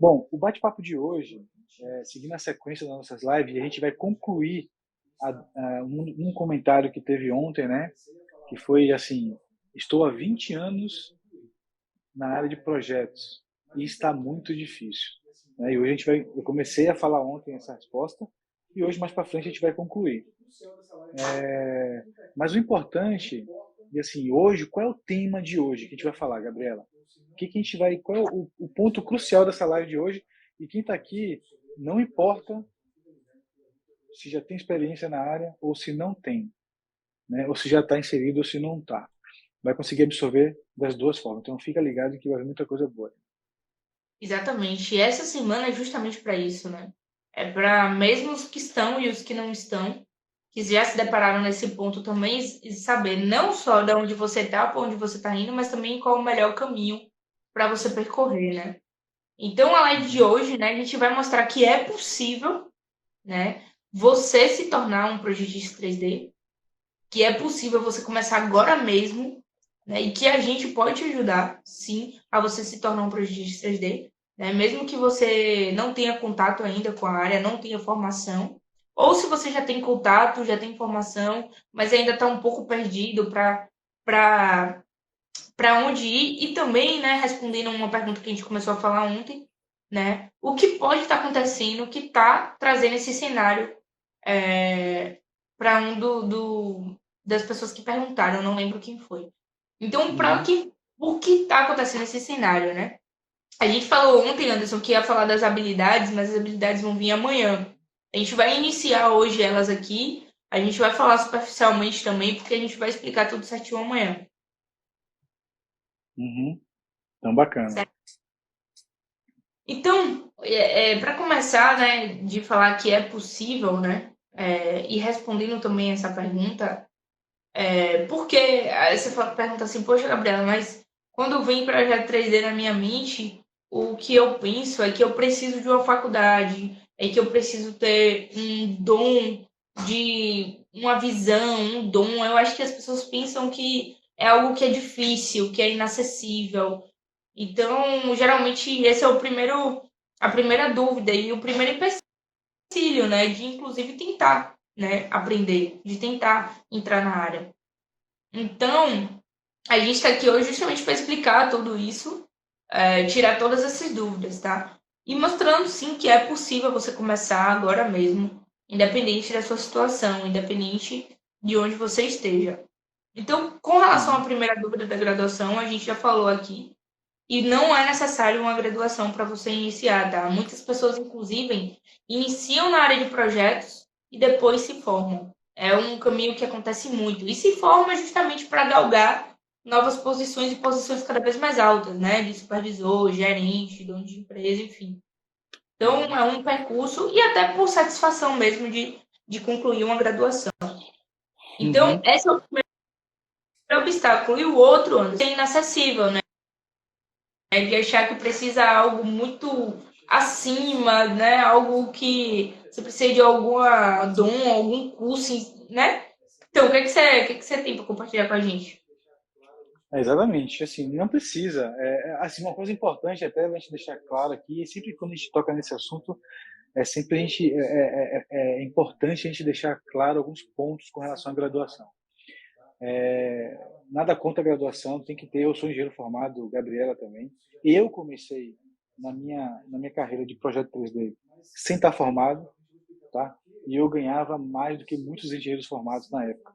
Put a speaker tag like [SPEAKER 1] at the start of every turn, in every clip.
[SPEAKER 1] Bom, o bate-papo de hoje, seguindo a sequência das nossas lives, a gente vai concluir um comentário que teve ontem, né? Que foi assim: estou há 20 anos na área de projetos e está muito difícil. Né? E hoje eu comecei a falar ontem essa resposta e hoje mais para frente a gente vai concluir. Mas o importante, e assim, hoje, qual é o tema de hoje que a gente vai falar, Gabriela? Que a gente vai, qual é o ponto crucial dessa live de hoje? E quem está aqui, não importa se já tem experiência na área ou se não tem, né? Ou se já está inserido ou se não está. Vai conseguir absorver das duas formas. Então fica ligado que vai haver muita coisa boa.
[SPEAKER 2] Exatamente. E essa semana é justamente para isso, né? É para mesmo os que estão e os que não estão, que já se depararam nesse ponto também, e saber não só de onde você está, para onde você está indo, mas também qual o melhor caminho para você percorrer, né? Então, a live de
[SPEAKER 1] Uhum.
[SPEAKER 2] hoje, né, a gente vai mostrar que é possível, né, você se tornar um projetista 3D, que é possível você começar agora mesmo, né, e que a gente pode te ajudar, sim, a você se tornar um projetista 3D, né, mesmo que você não tenha contato ainda com a área, não tenha formação, ou se você já tem contato, já tem formação, mas ainda está um pouco perdido para onde ir, e também, né, respondendo uma pergunta que a gente começou a falar ontem, né, o que pode estar acontecendo, o que está trazendo esse cenário para das pessoas que perguntaram, eu não lembro quem foi. Então,
[SPEAKER 1] Uhum.
[SPEAKER 2] o que está acontecendo nesse cenário, né? A gente falou ontem, Anderson, que ia falar das habilidades, mas as habilidades vão vir amanhã. A gente vai iniciar hoje elas aqui, a gente vai falar superficialmente também, porque a gente vai explicar tudo certinho amanhã.
[SPEAKER 1] Uhum. Então, bacana.
[SPEAKER 2] Certo? Então, para começar, né, de falar que é possível, né, e respondendo também essa pergunta, porque aí você pergunta assim, poxa, Gabriela, mas quando vem projeto 3D na minha mente, o que eu penso é que eu preciso de uma faculdade, é que eu preciso ter um dom de uma visão, um dom. Eu acho que as pessoas pensam que é algo que é difícil, que é inacessível. Então, geralmente, esse é a primeira dúvida e o primeiro empecilho, né, de inclusive tentar, né, aprender, de tentar entrar na área. Então, a gente está aqui hoje justamente para explicar tudo isso, tirar todas essas dúvidas, tá? E mostrando sim que é possível você começar agora mesmo, independente da sua situação, independente de onde você esteja. Então, com relação à
[SPEAKER 1] Uhum.
[SPEAKER 2] primeira dúvida da graduação, a gente já falou aqui, e não é necessário uma graduação para você iniciar, tá? Muitas pessoas, inclusive, iniciam na área de projetos e depois se formam. É um caminho que acontece muito. E se forma justamente para galgar novas posições e posições cada vez mais altas, né? De supervisor, gerente, dono de empresa, enfim. Então,
[SPEAKER 1] Uhum.
[SPEAKER 2] é um percurso e até por satisfação mesmo de concluir uma graduação. Então,
[SPEAKER 1] Uhum.
[SPEAKER 2] esse é o primeiro obstáculo. E o outro, Anderson, é inacessível, né? De achar que precisa algo muito acima, né? Algo que você precisa de alguma dom, algum curso, né? Então, o que você tem para compartilhar com a gente?
[SPEAKER 1] Exatamente, assim, não precisa. Assim, uma coisa importante até a gente deixar claro aqui, sempre quando a gente toca nesse assunto, sempre é importante a gente deixar claro alguns pontos com relação à graduação. Nada contra a graduação, tem que ter. Eu sou engenheiro formado, Gabriela também. Eu comecei na minha carreira de projeto 3D sem estar formado, tá? E eu ganhava mais do que muitos engenheiros formados na época,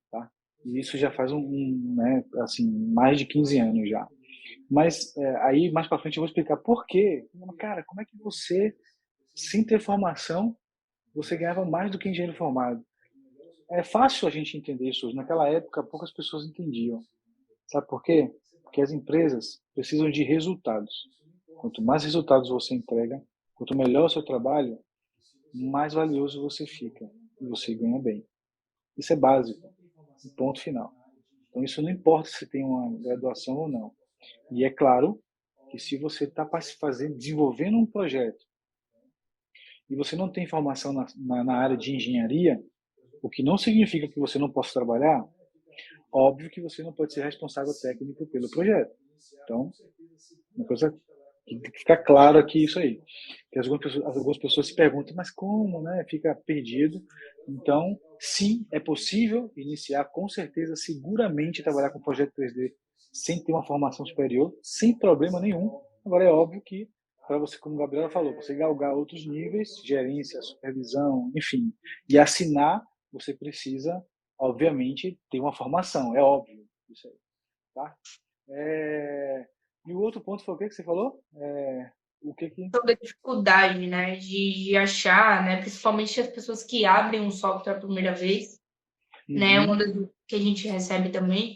[SPEAKER 1] tá? E isso já faz né, assim, mais de 15 anos já. Mas aí mais para frente eu vou explicar por quê. Cara, como é que você, sem ter formação, você ganhava mais do que engenheiro formado? É fácil a gente entender isso hoje. Naquela época, poucas pessoas entendiam. Sabe por quê? Porque as empresas precisam de resultados. Quanto mais resultados você entrega, quanto melhor o seu trabalho, mais valioso você fica e você ganha bem. Isso é básico, ponto final. Então isso não importa se tem uma graduação ou não. E é claro que se você está fazendo, desenvolvendo um projeto e você não tem formação na área de engenharia, o que não significa que você não possa trabalhar, óbvio que você não pode ser responsável técnico pelo projeto. Então, uma coisa Tem que ficar claro aqui isso aí. Porque algumas pessoas se perguntam, mas como, né? Fica perdido. Então, sim, é possível iniciar, com certeza, seguramente, trabalhar com projeto 3D sem ter uma formação superior, sem problema nenhum. Agora, é óbvio que, para você, como a Gabriela falou, você galgar outros níveis, gerência, supervisão, enfim, e assinar, você precisa, obviamente, ter uma formação, é óbvio isso aí, tá? É... E o outro ponto foi o que você falou? O que que...
[SPEAKER 2] Sobre a dificuldade, né, de achar, né, principalmente as pessoas que abrem um software a primeira vez, né, uma
[SPEAKER 1] Uhum.
[SPEAKER 2] das que a gente recebe também,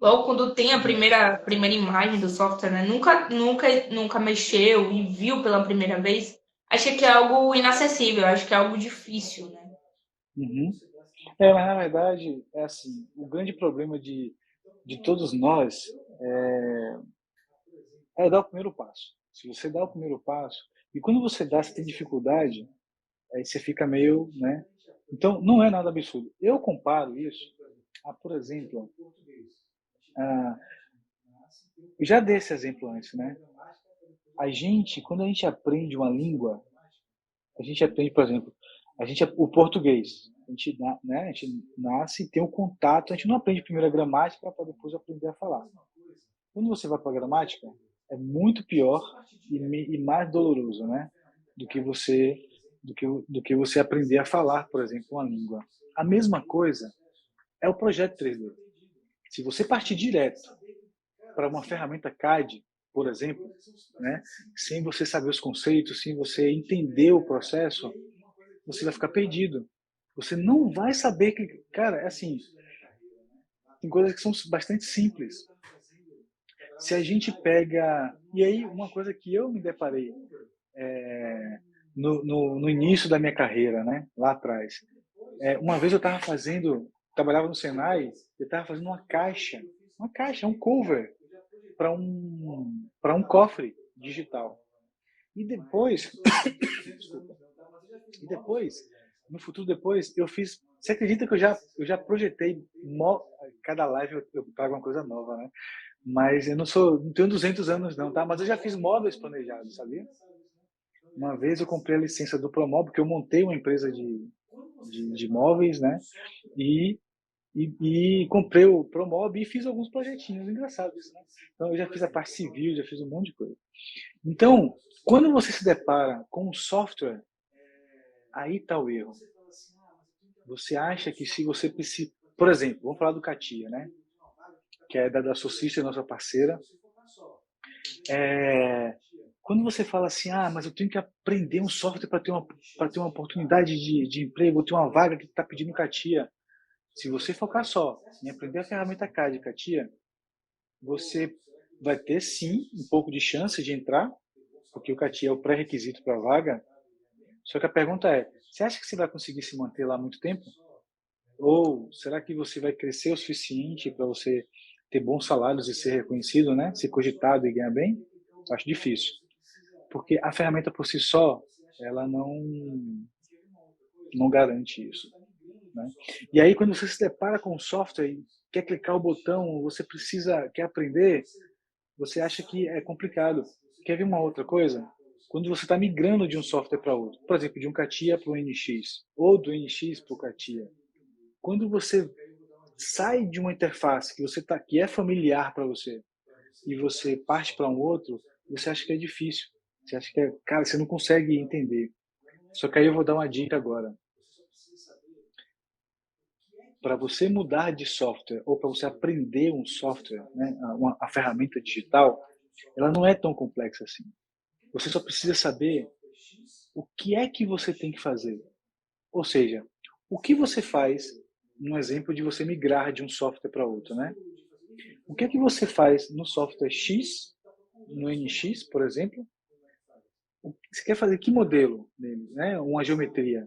[SPEAKER 2] logo quando tem a primeira imagem do software, né, nunca mexeu e viu pela primeira vez, acha que é algo inacessível, acho que é algo difícil, né?
[SPEAKER 1] Uhum. Mas na verdade, é assim, o grande problema de todos nós é dar o primeiro passo. Se você dá o primeiro passo, e quando você dá, você tem dificuldade, aí você fica meio, né? Então, não é nada absurdo. Eu comparo isso a, por exemplo, a, eu já dei esse exemplo antes, né? Quando a gente aprende uma língua, a gente aprende, por exemplo, o português. A gente nasce e tem um contato, a gente não aprende primeiro a gramática para depois aprender a falar. Quando você vai para a gramática, é muito pior e mais doloroso, né? Do que você do que você aprender a falar, por exemplo, uma língua. A mesma coisa é o projeto 3D. Se você partir direto para uma ferramenta CAD, por exemplo, né, sem você saber os conceitos, sem você entender o processo, você vai ficar perdido. Você não vai saber que, cara, é assim, tem coisas que são bastante simples. Se a gente pega. E aí, uma coisa que eu me deparei no início da minha carreira, né, lá atrás. Uma vez eu estava trabalhava no Senai, eu estava fazendo uma caixa, um cover para um cofre digital. E depois, desculpa, e depois, no futuro depois, eu fiz. Você acredita que eu já projetei, cada live eu trago uma coisa nova, né? Mas eu não tenho 200 anos não, tá? Mas eu já fiz móveis planejados, sabia? Uma vez eu comprei a licença do Promob, porque eu montei uma empresa de móveis, né? E, e comprei o Promob e fiz alguns projetinhos engraçados, né? Então eu já fiz a parte civil, já fiz um monte de coisa. Então, quando você se depara com um software, aí está o erro. Você acha que se você precisa... Por exemplo, vamos falar do Katia, né? Que é da Socista, nossa parceira. Quando você fala assim, mas eu tenho que aprender um software para ter uma oportunidade de emprego, ter uma vaga que está pedindo Katia. Se você focar só em aprender a ferramenta CAD Katia, você vai ter sim um pouco de chance de entrar, porque o Katia é o pré-requisito para a vaga. Só que a pergunta é, você acha que você vai conseguir se manter lá muito tempo? Ou será que você vai crescer o suficiente para você ter bons salários e ser reconhecido, né? Ser cogitado e ganhar bem? Acho difícil. Porque a ferramenta por si só, ela não garante isso. Né? E aí, quando você se depara com o software e quer clicar o botão, quer aprender, você acha que é complicado. Quer ver uma outra coisa? Quando você está migrando de um software para outro, por exemplo, de um CATIA para o NX, ou do NX para o CATIA, quando você sai de uma interface que é familiar para você e você parte para um outro, você acha que é difícil. Você acha que cara, você não consegue entender. Só que aí eu vou dar uma dica agora. Para você mudar de software ou para você aprender um software, né, a ferramenta digital, ela não é tão complexa assim. Você só precisa saber o que é que você tem que fazer. Ou seja, o que você faz, no exemplo de você migrar de um software para outro, né? O que é que você faz no software X, no NX, por exemplo? Você quer fazer que modelo nele, né? Uma geometria.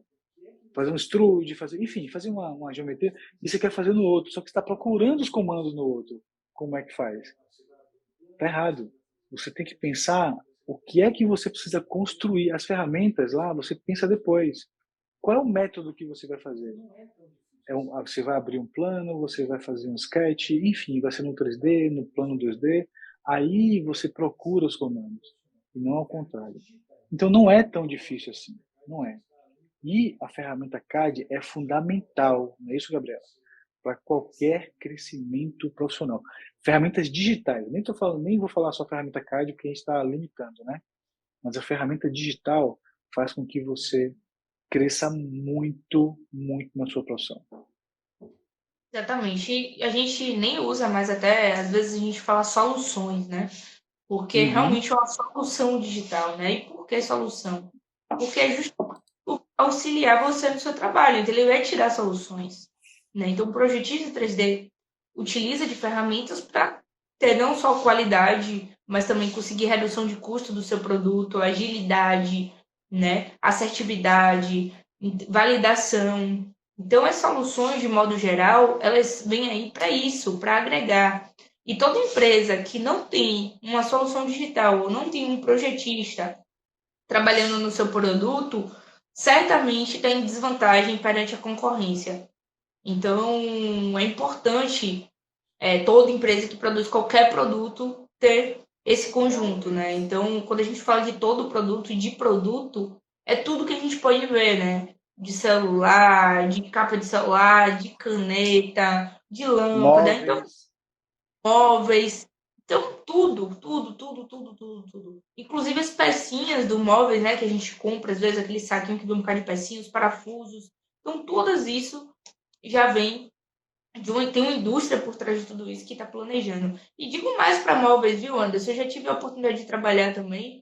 [SPEAKER 1] Fazer um extrude, enfim, fazer uma geometria, e você quer fazer no outro, só que você está procurando os comandos no outro. Como é que faz? Está errado. Você tem que pensar o que é que você precisa construir. As ferramentas lá, você pensa depois. Qual é o método que você vai fazer? Você vai abrir um plano, você vai fazer um sketch, enfim, vai ser no 3D, no plano 2D. Aí você procura os comandos. e não ao contrário. Então não é tão difícil assim, não é. E a ferramenta CAD é fundamental, não é isso, Gabriela? Para qualquer crescimento profissional. Ferramentas digitais, nem vou falar só ferramenta CAD porque a gente está limitando, né? Mas a ferramenta digital faz com que você cresça muito, muito na sua profissão.
[SPEAKER 2] Exatamente. E a gente nem usa mais até, às vezes a gente fala soluções, né? Porque
[SPEAKER 1] Uhum.
[SPEAKER 2] realmente é uma solução digital, né? E por que solução? Porque é justamente auxiliar você no seu trabalho, então ele vai te dar soluções, né? Então o projetista 3D utiliza de ferramentas para ter não só qualidade, mas também conseguir redução de custo do seu produto, agilidade, né? Assertividade, validação. Então as soluções, de modo geral, elas vêm aí para isso, para agregar. E toda empresa que não tem uma solução digital ou não tem um projetista trabalhando no seu produto, certamente está em desvantagem perante a concorrência. Então, é importante toda empresa que produz qualquer produto ter esse conjunto, né? Então, quando a gente fala de todo produto e de produto, é tudo que a gente pode ver, né? De celular, de capa de celular, de caneta, de lâmpada. Então,
[SPEAKER 1] Móveis.
[SPEAKER 2] móveis. Então, tudo. Inclusive as pecinhas do móvel, né, que a gente compra, às vezes aquele saquinho que vem um bocado de pecinhas, os parafusos. Então, todas isso já vem tem uma indústria por trás de tudo isso que está planejando. E digo mais para móveis, viu, Anderson? Eu já tive a oportunidade de trabalhar também.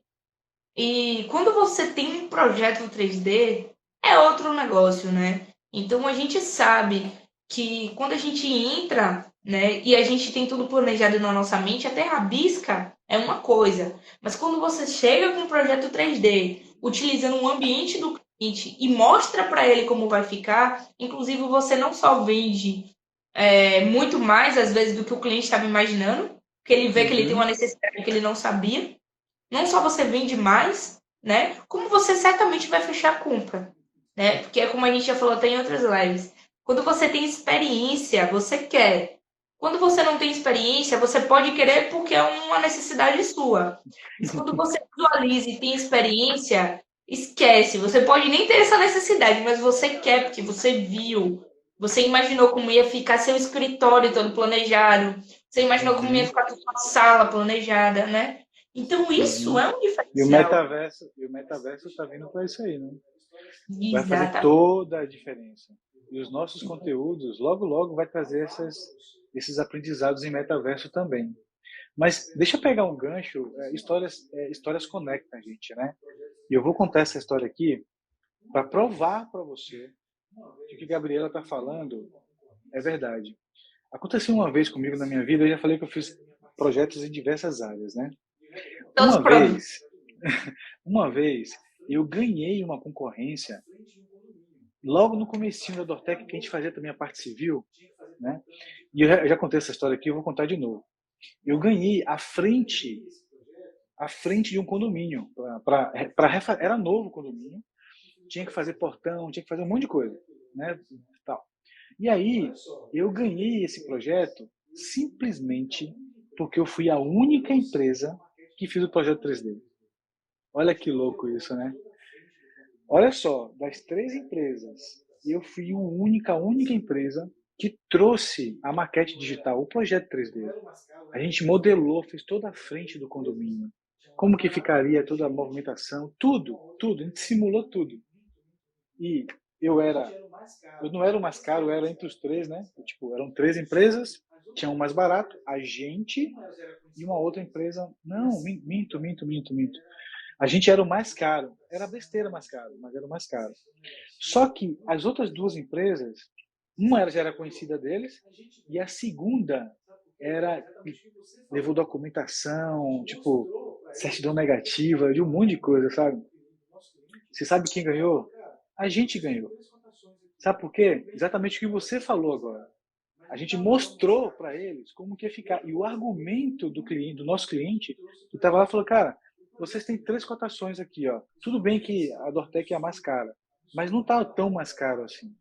[SPEAKER 2] E quando você tem um projeto 3D, é outro negócio, né? Então a gente sabe que quando a gente entra, né, e a gente tem tudo planejado na nossa mente, até rabisca é uma coisa. Mas quando você chega com um projeto 3D, utilizando um ambiente do cliente e mostra para ele como vai ficar, inclusive você não só vende muito mais, às vezes, do que o cliente estava imaginando, porque ele vê que ele tem uma
[SPEAKER 1] Uhum.
[SPEAKER 2] necessidade que ele não sabia. Não só você vende mais, né? Como você certamente vai fechar a compra, né? Porque é como a gente já falou até em outras lives. Quando você tem experiência, você quer. Quando você não tem experiência, você pode querer porque é uma necessidade sua. Mas quando você visualiza e tem experiência, esquece. Você pode nem ter essa necessidade, mas você quer porque você viu. Você imaginou como ia ficar seu escritório todo planejado. Você imaginou como ia
[SPEAKER 1] Uhum.
[SPEAKER 2] ficar sua sala planejada, né? Então, isso
[SPEAKER 1] Uhum.
[SPEAKER 2] é um diferencial.
[SPEAKER 1] E o metaverso está vindo para isso aí, né? Vai fazer
[SPEAKER 2] Exatamente.
[SPEAKER 1] toda a diferença. E os nossos conteúdos, logo, logo, vai trazer esses aprendizados em metaverso também. Mas deixa eu pegar um gancho, histórias conectam a gente, né? E eu vou contar essa história aqui para provar para você que o que a Gabriela está falando é verdade. Aconteceu uma vez comigo na minha vida, eu já falei que eu fiz projetos em diversas áreas, né?
[SPEAKER 2] Todos
[SPEAKER 1] Uma
[SPEAKER 2] os produtos.
[SPEAKER 1] vez, uma vez, eu ganhei uma concorrência logo no comecinho da Dortec, que a gente fazia também a parte civil, né? E eu já contei essa história aqui, eu vou contar de novo. Eu ganhei à frente de um condomínio, era novo o condomínio, tinha que fazer portão, tinha que fazer um monte de coisa, né? Tal. E aí, eu ganhei esse projeto simplesmente porque eu fui a única empresa que fiz o projeto 3D. Olha que louco isso, né? Olha só, das 3 empresas, eu fui a única empresa que trouxe a maquete digital, o projeto 3D. A gente modelou, fez toda a frente do condomínio. Como que ficaria toda a movimentação, tudo. A gente simulou tudo. E eu era, eu não era o mais caro, eu era entre os 3, né? Tipo, eram 3 empresas, tinha um mais barato, a gente e uma outra empresa. Não, minto. A gente era o mais caro. Era besteira mais caro, mas era o mais caro. Só que as outras 2 empresas, uma já era conhecida deles e a segunda era levou documentação, tipo certidão negativa, de um monte de coisa, sabe? Você sabe quem ganhou? A gente ganhou. Sabe por quê? Exatamente o que você falou agora. A gente mostrou para eles como que ia ficar. E o argumento do cliente, do nosso cliente, que estava lá, falou, cara, vocês têm 3 cotações aqui, ó. Tudo bem que a Dortec é a mais cara, mas não está tão mais caro assim.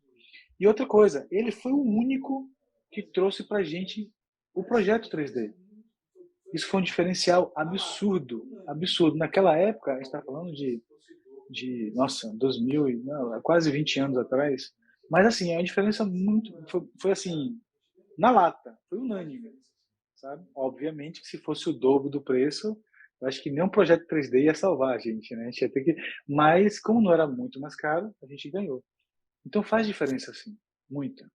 [SPEAKER 1] E outra coisa, ele foi o único que trouxe para a gente o projeto 3D. Isso foi um diferencial absurdo, absurdo. Naquela época, a gente está falando nossa, 2000, não, quase 20 anos atrás. Mas, assim, a diferença foi assim, na lata, foi unânime, sabe? Obviamente que se fosse o dobro do preço, eu acho que nem um projeto 3D ia salvar a gente, né? A gente ia ter que... Mas, como não era muito mais caro, a gente ganhou. Então faz diferença, sim, muita.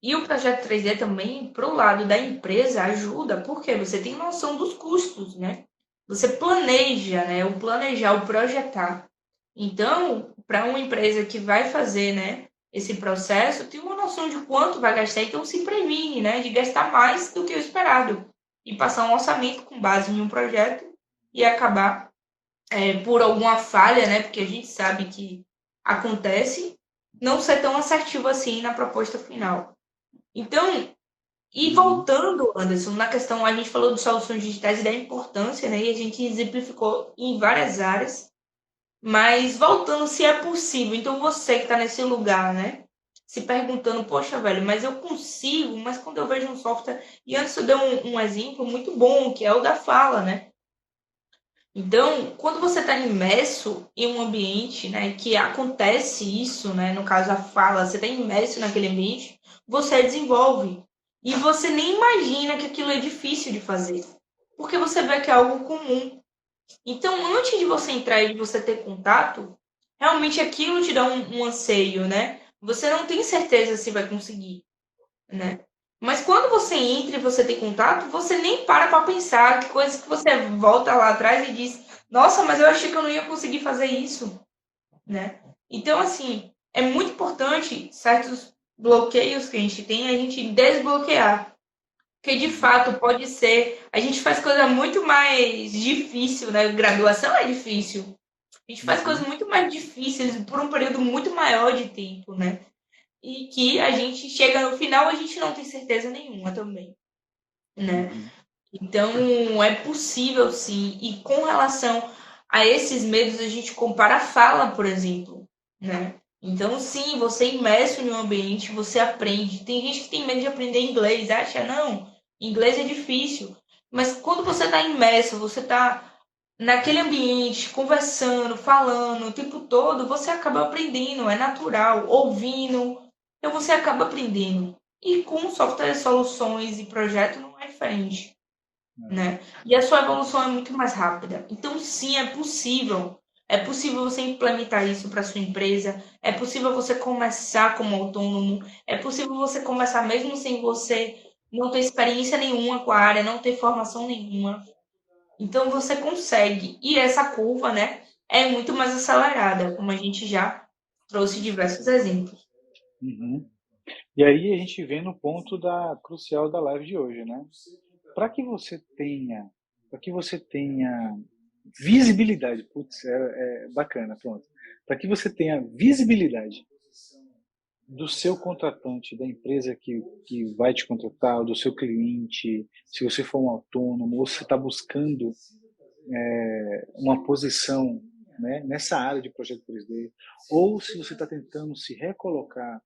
[SPEAKER 2] E o projeto 3D também, para o lado da empresa, ajuda, porque você tem noção dos custos, né? Você planeja, né? O planejar, o projetar. Então, para uma empresa que vai fazer, né, esse processo, tem uma noção de quanto vai gastar, então se previne, né, de gastar mais do que o esperado e passar um orçamento com base em um projeto e acabar por alguma falha, né, porque a gente sabe que acontece, não ser tão assertivo assim na proposta final. Então, e voltando, Anderson, na questão, a gente falou de soluções digitais e da importância, né, e a gente exemplificou em várias áreas. Mas voltando, se é possível, então você que está nesse lugar, né? Se perguntando, poxa, velho, mas eu consigo, mas quando eu vejo um software. E antes eu dei um exemplo muito bom, que é o da fala, né? Então, quando você está imerso em um ambiente, né, que acontece isso, né, no caso a fala, você está imerso naquele ambiente, você desenvolve. E você nem imagina que aquilo é difícil de fazer, porque você vê que é algo comum. Então, antes de você entrar e de você ter contato, realmente aquilo te dá um anseio, né? Você não tem certeza se vai conseguir, né? Mas quando você entra e você tem contato, você nem para pensar que coisas que você volta lá atrás e diz, nossa, mas eu achei que eu não ia conseguir fazer isso, né? Então, assim, é muito importante certos bloqueios que a gente tem, a gente desbloquear. Porque de fato pode ser. A gente faz coisa muito mais difícil, né? Graduação é difícil. A gente faz coisas muito mais difíceis por um período muito maior de tempo, né? E que a gente chega no final, a gente não tem certeza nenhuma também, né? Então é possível sim. E com relação a esses medos, a gente compara a fala, por exemplo, né? Então, sim, você é imerso em um ambiente, você aprende. Tem gente que tem medo de aprender inglês, acha, não, inglês é difícil. Mas quando você está imerso, você está naquele ambiente, conversando, falando o tempo todo, você acaba aprendendo, é natural, ouvindo. Então, você acaba aprendendo. E com software, soluções e projeto não é diferente, né? E a sua evolução é muito mais rápida. Então, sim, é possível. É possível você implementar isso para sua empresa. É possível você começar como autônomo. É possível você começar mesmo sem você não ter experiência nenhuma com a área, não ter formação nenhuma. Então, você consegue. E essa curva, né, é muito mais acelerada, como a gente já trouxe diversos exemplos.
[SPEAKER 1] Uhum. E aí a gente vem no ponto crucial da live de hoje, né? Para que você tenha, para que você tenha visibilidade, putz, é bacana, pronto. Para que você tenha visibilidade do seu contratante, da empresa que vai te contratar, ou do seu cliente, se você for um autônomo, ou se está buscando uma posição, né, nessa área de projeto 3D, ou se você está tentando se recolocar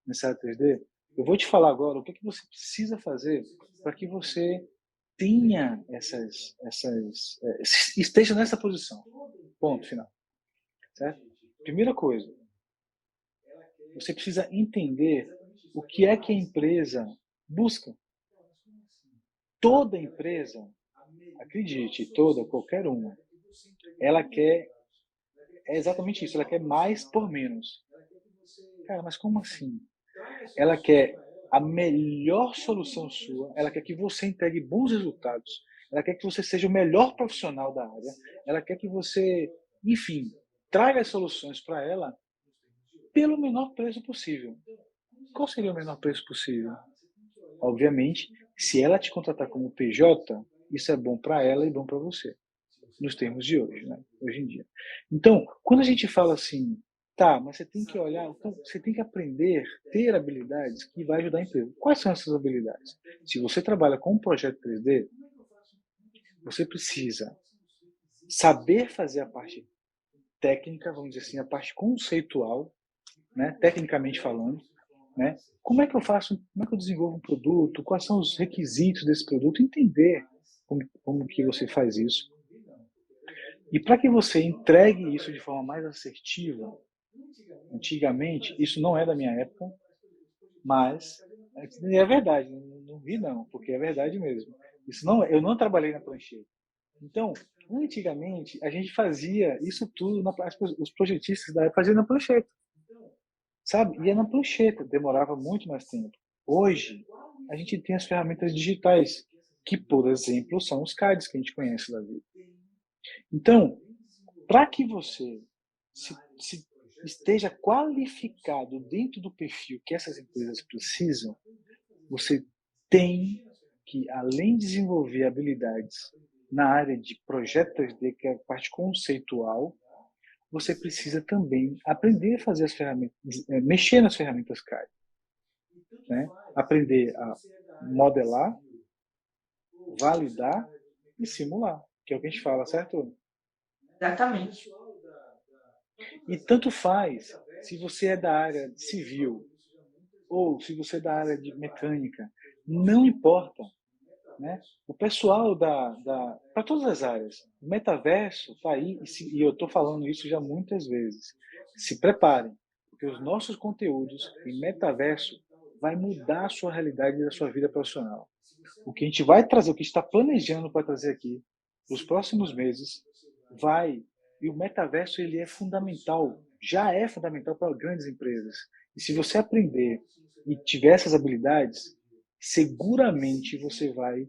[SPEAKER 1] nessa área 3D, eu vou te falar agora o que você precisa fazer para que você tenha esteja nessa posição. Ponto final. Certo? Primeira coisa, você precisa entender o que é que a empresa busca. Toda empresa, acredite, qualquer uma, ela quer, é exatamente isso, ela quer mais por menos. Cara, mas como assim? Ela quer a melhor solução sua, ela quer que você entregue bons resultados, ela quer que você seja o melhor profissional da área, ela quer que você, enfim, traga as soluções para ela pelo menor preço possível. Qual seria o menor preço possível? Obviamente, se ela te contratar como PJ, isso é bom para ela e bom para você, nos termos de hoje, né? Hoje em dia. Então, quando a gente fala assim, tá, mas você tem que olhar, então, você tem que aprender, ter habilidades que vai ajudar a empresa. Quais são essas habilidades? Se você trabalha com um projeto 3D, você precisa saber fazer a parte técnica, vamos dizer assim, a parte conceitual, né, tecnicamente falando, né? Como é que eu faço, como é que eu desenvolvo um produto, quais são os requisitos desse produto, entender. como que você faz isso. E para que você entregue isso de forma mais assertiva, antigamente, isso não é da minha época, mas é verdade, não vi não, porque é verdade mesmo. Isso não, eu não trabalhei na prancheta. Então, antigamente, a gente fazia isso tudo, os projetistas da época faziam na prancheta, sabe? Ia na prancheta, demorava muito mais tempo. Hoje, a gente tem as ferramentas digitais, que, por exemplo, são os CADs que a gente conhece da vida. Então, para que você se esteja qualificado dentro do perfil que essas empresas precisam, você tem que, além de desenvolver habilidades na área de projeto 3D, que é a parte conceitual, você precisa também aprender a fazer as ferramentas, mexer nas ferramentas CAD, né? Aprender a modelar, validar e simular, que é o que a gente fala, certo?
[SPEAKER 2] Exatamente.
[SPEAKER 1] E tanto faz se você é da área civil ou se você é da área de mecânica, não importa, né? O pessoal para todas as áreas, o metaverso está aí e eu estou falando isso já muitas vezes. Se preparem, porque os nossos conteúdos em metaverso vai mudar a sua realidade e a sua vida profissional. O que a gente vai trazer, o que está planejando para trazer aqui nos próximos meses, e o metaverso ele é fundamental, já é fundamental para grandes empresas. E se você aprender e tiver essas habilidades, seguramente você vai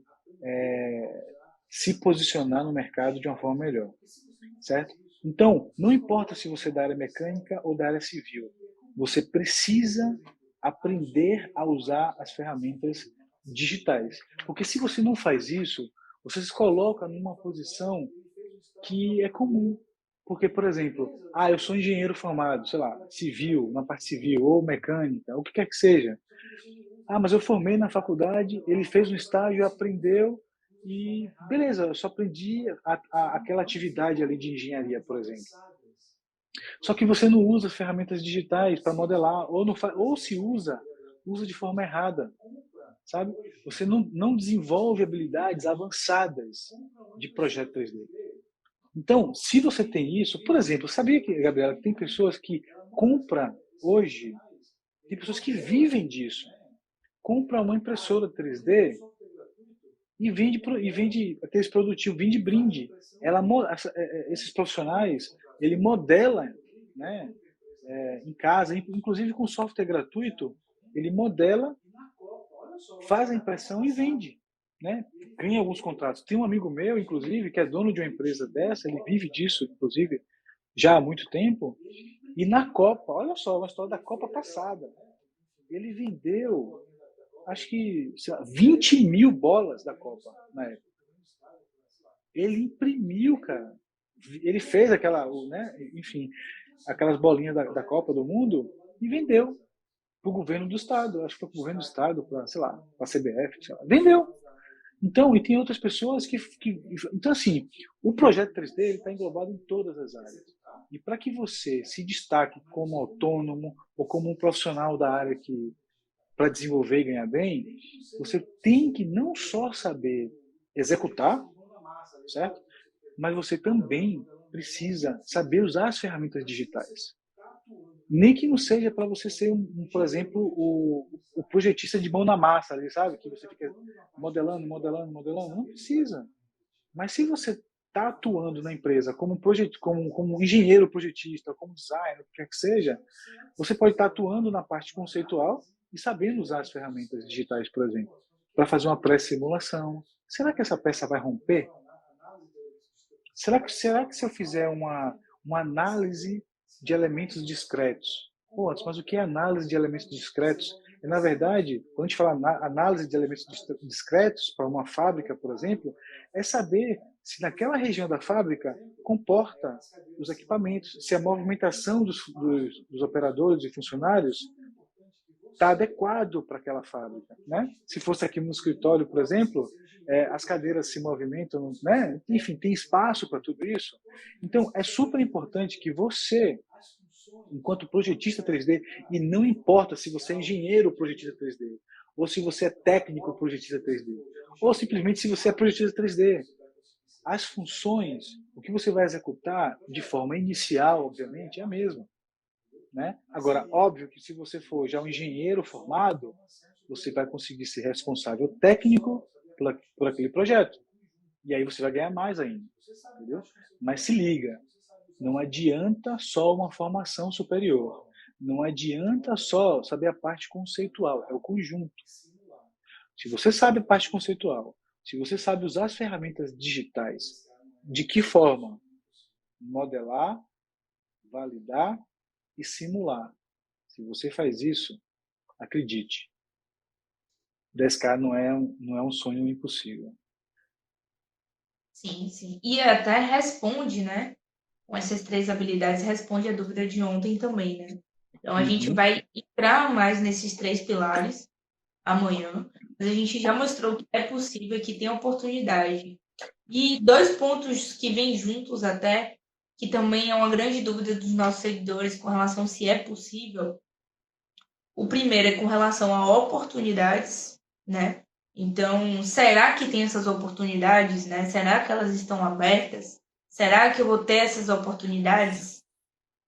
[SPEAKER 1] se posicionar no mercado de uma forma melhor, certo? Então, não importa se você é da área mecânica ou da área civil, você precisa aprender a usar as ferramentas digitais. Porque se você não faz isso, você se coloca numa posição que é comum. Porque, por exemplo, eu sou engenheiro formado, sei lá, civil, na parte civil, ou mecânica, o que quer que seja. Mas eu formei na faculdade, ele fez um estágio, aprendeu, e beleza, eu só aprendi aquela atividade ali de engenharia, por exemplo. Só que você não usa as ferramentas digitais para modelar, ou se usa de forma errada, sabe? Você não desenvolve habilidades avançadas de projeto 3D. Então, se você tem isso, por exemplo, sabia que, Gabriela, tem pessoas que compram hoje, tem pessoas que vivem disso. Compra uma impressora 3D e vende aqueles produtivos, vende brinde. Esses profissionais, ele modela, né, em casa, inclusive com software gratuito, ele modela, faz a impressão e vende, né? Ganha alguns contratos. Tem um amigo meu, inclusive, que é dono de uma empresa dessa, ele vive disso, inclusive, já há muito tempo, e na Copa, olha só, uma história da Copa passada, ele vendeu, acho que, sei lá, 20 mil bolas da Copa na época. Ele imprimiu, cara. Ele fez enfim, aquelas bolinhas da Copa do Mundo e vendeu para o governo do estado. Acho que foi para o governo do estado, para, sei lá, para a CBF, sei lá. Vendeu. Então, e tem outras pessoas que. Então, assim, o projeto 3D está englobado em todas as áreas. E para que você se destaque como autônomo ou como um profissional da área que para desenvolver e ganhar bem, você tem que não só saber executar, certo? Mas você também precisa saber usar as ferramentas digitais. Nem que não seja para você ser, por exemplo, o projetista de mão na massa, ali, sabe? Que você fica modelando, não precisa. Mas se você está atuando na empresa como engenheiro projetista, como designer, o que quer que seja, você pode estar atuando na parte conceitual e sabendo usar as ferramentas digitais, por exemplo, para fazer uma pré-simulação. Será que essa peça vai romper? Será que se eu fizer uma análise de elementos discretos? Pô, mas o que é análise de elementos discretos? Na verdade, quando a gente fala análise de elementos discretos para uma fábrica, por exemplo, é saber se naquela região da fábrica comporta os equipamentos, se a movimentação dos operadores e funcionários está adequado para aquela fábrica, né? Se fosse aqui no escritório, por exemplo, as cadeiras se movimentam, né? Enfim, tem espaço para tudo isso. Então, é super importante que você, enquanto projetista 3D, e não importa se você é engenheiro ou projetista 3D, ou se você é técnico projetista 3D, ou simplesmente se você é projetista 3D. As funções, o que você vai executar de forma inicial, obviamente, é a mesma. Né? Agora, óbvio que se você for já um engenheiro formado, você vai conseguir ser responsável técnico por aquele projeto. E aí você vai ganhar mais ainda. Entendeu? Mas se liga, não adianta só uma formação superior. Não adianta só saber a parte conceitual, é o conjunto. Se você sabe a parte conceitual, se você sabe usar as ferramentas digitais, de que forma? Modelar, validar e simular. Se você faz isso, acredite, 10K não é um sonho impossível.
[SPEAKER 2] Sim, sim. E até responde, né? Com essas três habilidades, responde a dúvida de ontem também, né? Então a gente
[SPEAKER 1] Uhum.
[SPEAKER 2] vai entrar mais nesses três pilares amanhã, mas a gente já mostrou que é possível, que tem oportunidade. E dois pontos que vêm juntos até, que também é uma grande dúvida dos nossos seguidores com relação se é possível. O primeiro é com relação a oportunidades, né? Então, será que tem essas oportunidades, né? Será que elas estão abertas? Será que eu vou ter essas oportunidades?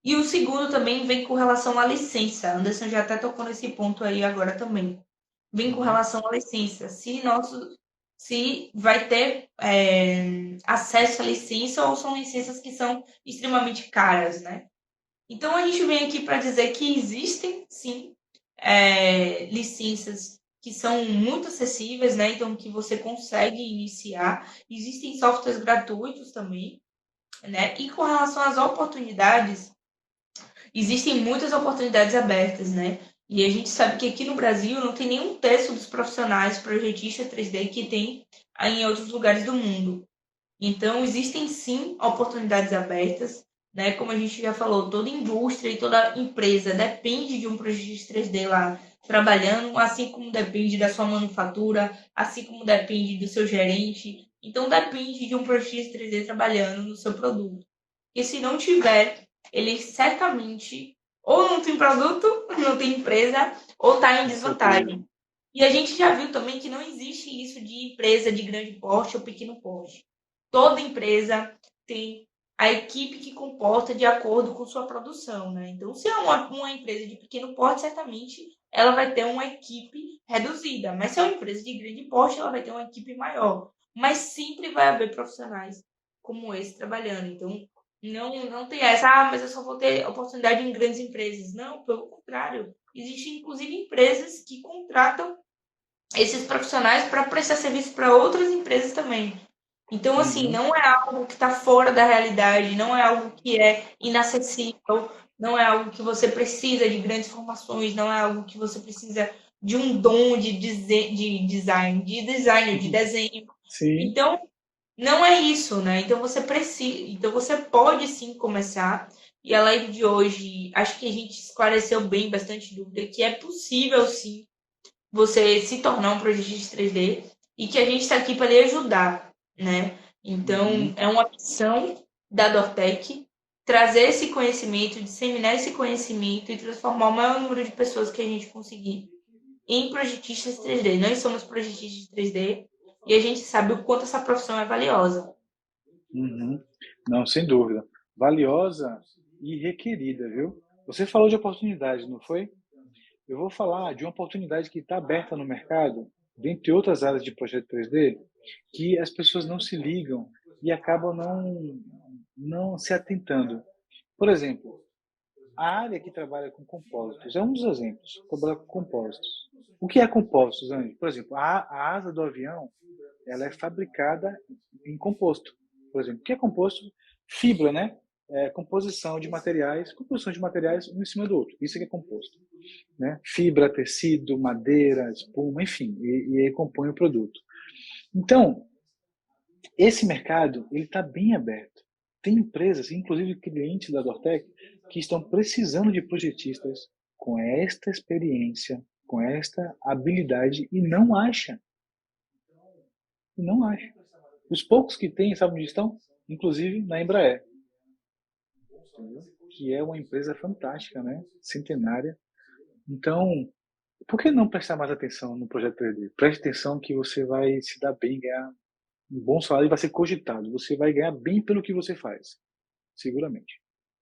[SPEAKER 2] E o segundo também vem com relação à licença. Anderson já até tocou nesse ponto aí agora também. Vem com
[SPEAKER 1] Uhum.
[SPEAKER 2] relação à licença. Se vai ter acesso à licença ou são licenças que são extremamente caras, né? Então a gente vem aqui para dizer que existem sim licenças que são muito acessíveis, né? Então que você consegue iniciar. Existem softwares gratuitos também, né? E com relação às oportunidades, existem muitas oportunidades abertas, né? E a gente sabe que aqui no Brasil não tem nenhum terço dos profissionais projetistas 3D que tem em outros lugares do mundo. Então, existem sim oportunidades abertas, né? Como a gente já falou, toda indústria e toda empresa depende de um projetista 3D lá trabalhando, assim como depende da sua manufatura, assim como depende do seu gerente. Então, depende de um projetista 3D trabalhando no seu produto. E se não tiver, ele certamente ou não tem produto, não tem empresa, ou está em
[SPEAKER 1] Com certeza.
[SPEAKER 2] desvantagem. E a gente já viu também que não existe isso de empresa de grande porte ou pequeno porte. Toda empresa tem a equipe que comporta de acordo com sua produção, né? Então, se é uma empresa de pequeno porte, certamente ela vai ter uma equipe reduzida. Mas se é uma empresa de grande porte, ela vai ter uma equipe maior. Mas sempre vai haver profissionais como esse trabalhando. Então, não tem essa, mas eu só vou ter oportunidade em grandes empresas. Não, pelo contrário. Existem, inclusive, empresas que contratam esses profissionais para prestar serviço para outras empresas também. Então, assim,
[SPEAKER 1] Uhum.
[SPEAKER 2] não é algo que está fora da realidade, não é algo que é inacessível, não é algo que você precisa de grandes formações, não é algo que você precisa de um dom de design, de desenho.
[SPEAKER 1] Sim.
[SPEAKER 2] Então, não é isso, né? Então você precisa, então você pode sim começar. E a live de hoje, acho que a gente esclareceu bem bastante dúvida que é possível sim você se tornar um projetista 3D e que a gente está aqui para lhe ajudar, né? Então,
[SPEAKER 1] Uhum.
[SPEAKER 2] é uma missão da Dortec trazer esse conhecimento, disseminar esse conhecimento e transformar o maior número de pessoas que a gente conseguir em projetistas 3D. Nós somos projetistas 3D e a gente sabe o quanto essa profissão é valiosa.
[SPEAKER 1] Uhum. Não, sem dúvida. Valiosa e requerida, viu? Você falou de oportunidade, não foi? Eu vou falar de uma oportunidade que está aberta no mercado, dentre outras áreas de projeto 3D, que as pessoas não se ligam e acabam não se atentando. Por exemplo, a área que trabalha com compósitos é um dos exemplos. Trabalha com compósitos. O que é compósitos, Andy? Por exemplo, a asa do avião ela é fabricada em composto. Por exemplo, o que é composto? Fibra, né? Composição de materiais um em cima do outro. Isso é que é composto. Né? Fibra, tecido, madeira, espuma, enfim, e aí compõe o produto. Então, esse mercado ele está bem aberto. Tem empresas, inclusive clientes da Dortec, que estão precisando de projetistas com esta experiência, com esta habilidade e não acha. E não acha. Os poucos que têm, sabe onde estão? Inclusive na Embraer, entendeu? Que é uma empresa fantástica, né? Centenária. Então, Por que não prestar mais atenção no projeto 3D? Preste atenção que você vai se dar bem, ganhar um bom salário e vai ser cogitado. Você vai ganhar bem pelo que você faz, seguramente.